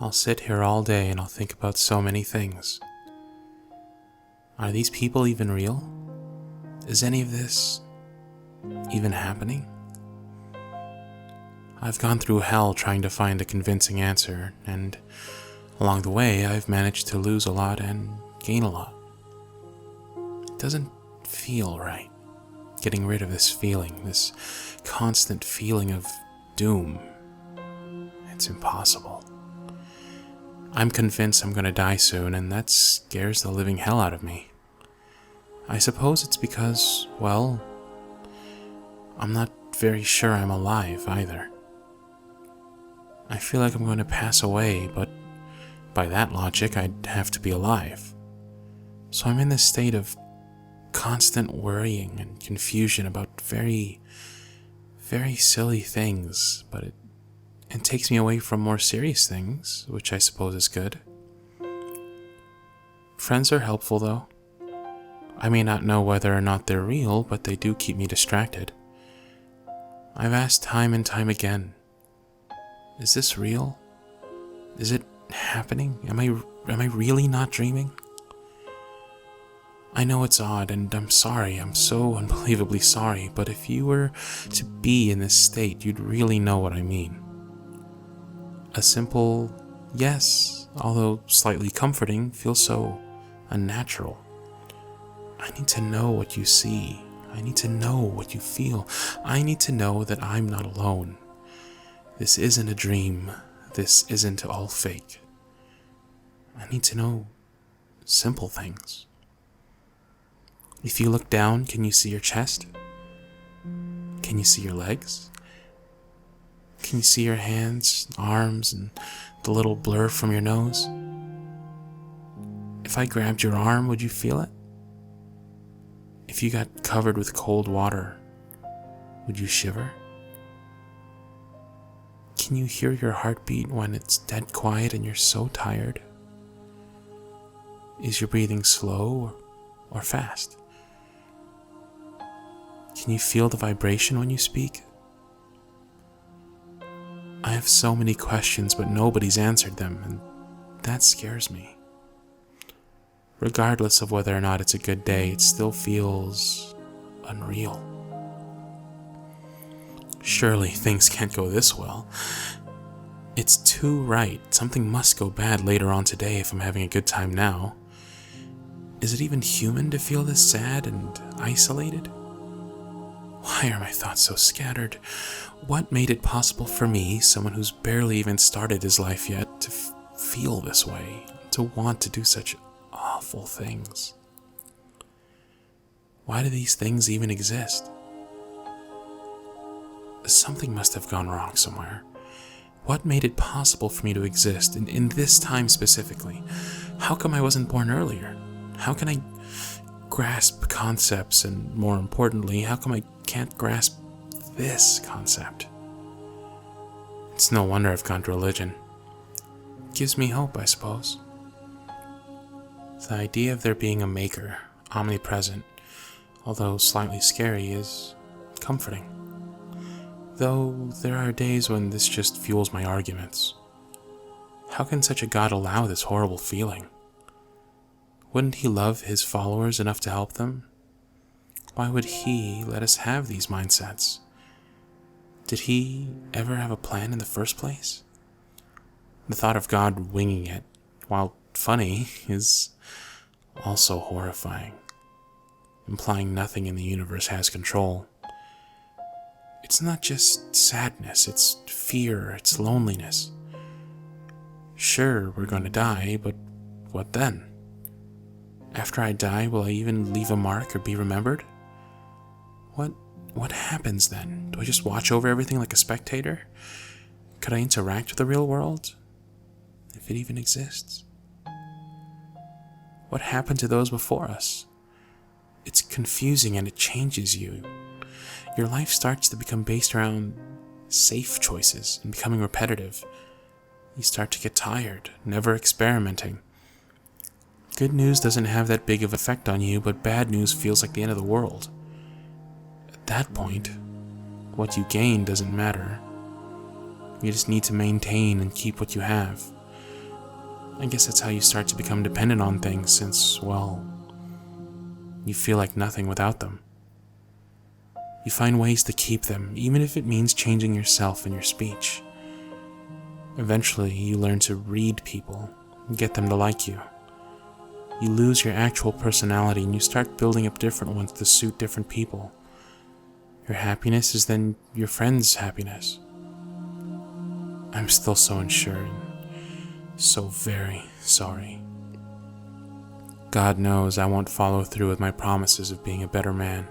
I'll sit here all day and I'll think about so many things. Are these people even real? Is any of this even happening? I've gone through hell trying to find a convincing answer, and along the way I've managed to lose a lot and gain a lot. It doesn't feel right, getting rid of this feeling, this constant feeling of doom. It's impossible. I'm convinced I'm going to die soon, and that scares the living hell out of me. I suppose it's because, well, I'm not very sure I'm alive either. I feel like I'm going to pass away, but by that logic, I'd have to be alive. So I'm in this state of constant worrying and confusion about very, very silly things, but it takes me away from more serious things, which I suppose is good. Friends are helpful, though. I may not know whether or not they're real, but they do keep me distracted. I've asked time and time again, is this real? Is it happening? Am I really not dreaming? I know it's odd, and I'm sorry, I'm so unbelievably sorry, but if you were to be in this state, you'd really know what I mean. A simple yes, although slightly comforting, feels so unnatural. I need to know what you see. I need to know what you feel. I need to know that I'm not alone. This isn't a dream. This isn't all fake. I need to know simple things. If you look down, can you see your chest? Can you see your legs? Can you see your hands, arms, and the little blur from your nose? If I grabbed your arm, would you feel it? If you got covered with cold water, would you shiver? Can you hear your heartbeat when it's dead quiet and you're so tired? Is your breathing slow or fast? Can you feel the vibration when you speak? I have so many questions, but nobody's answered them, and that scares me. Regardless of whether or not it's a good day, it still feels unreal. Surely things can't go this well. It's too right. Something must go bad later on today if I'm having a good time now. Is it even human to feel this sad and isolated? Why are my thoughts so scattered? What made it possible for me, someone who's barely even started his life yet, to feel this way, to want to do such awful things? Why do these things even exist? Something must have gone wrong somewhere. What made it possible for me to exist in this time specifically? How come I wasn't born earlier? How can I grasp concepts, and more importantly, how come I can't grasp this concept? It's no wonder I've gone to religion. It gives me hope, I suppose. The idea of there being a maker, omnipresent, although slightly scary, is comforting. Though there are days when this just fuels my arguments. How can such a God allow this horrible feeling? Wouldn't he love his followers enough to help them? Why would he let us have these mindsets? Did he ever have a plan in the first place? The thought of God winging it, while funny, is also horrifying, implying nothing in the universe has control. It's not just sadness, it's fear, it's loneliness. Sure, we're going to die, but what then? After I die, will I even leave a mark or be remembered? What happens then? Do I just watch over everything like a spectator? Could I interact with the real world? If it even exists? What happened to those before us? It's confusing and it changes you. Your life starts to become based around safe choices and becoming repetitive. You start to get tired, never experimenting. Good news doesn't have that big of an effect on you, but bad news feels like the end of the world. At that point, what you gain doesn't matter. You just need to maintain and keep what you have. I guess that's how you start to become dependent on things since, well, you feel like nothing without them. You find ways to keep them, even if it means changing yourself and your speech. Eventually, you learn to read people and get them to like you. You lose your actual personality and you start building up different ones to suit different people. Your happiness is then your friend's happiness. I'm still so unsure and so very sorry. God knows I won't follow through with my promises of being a better man.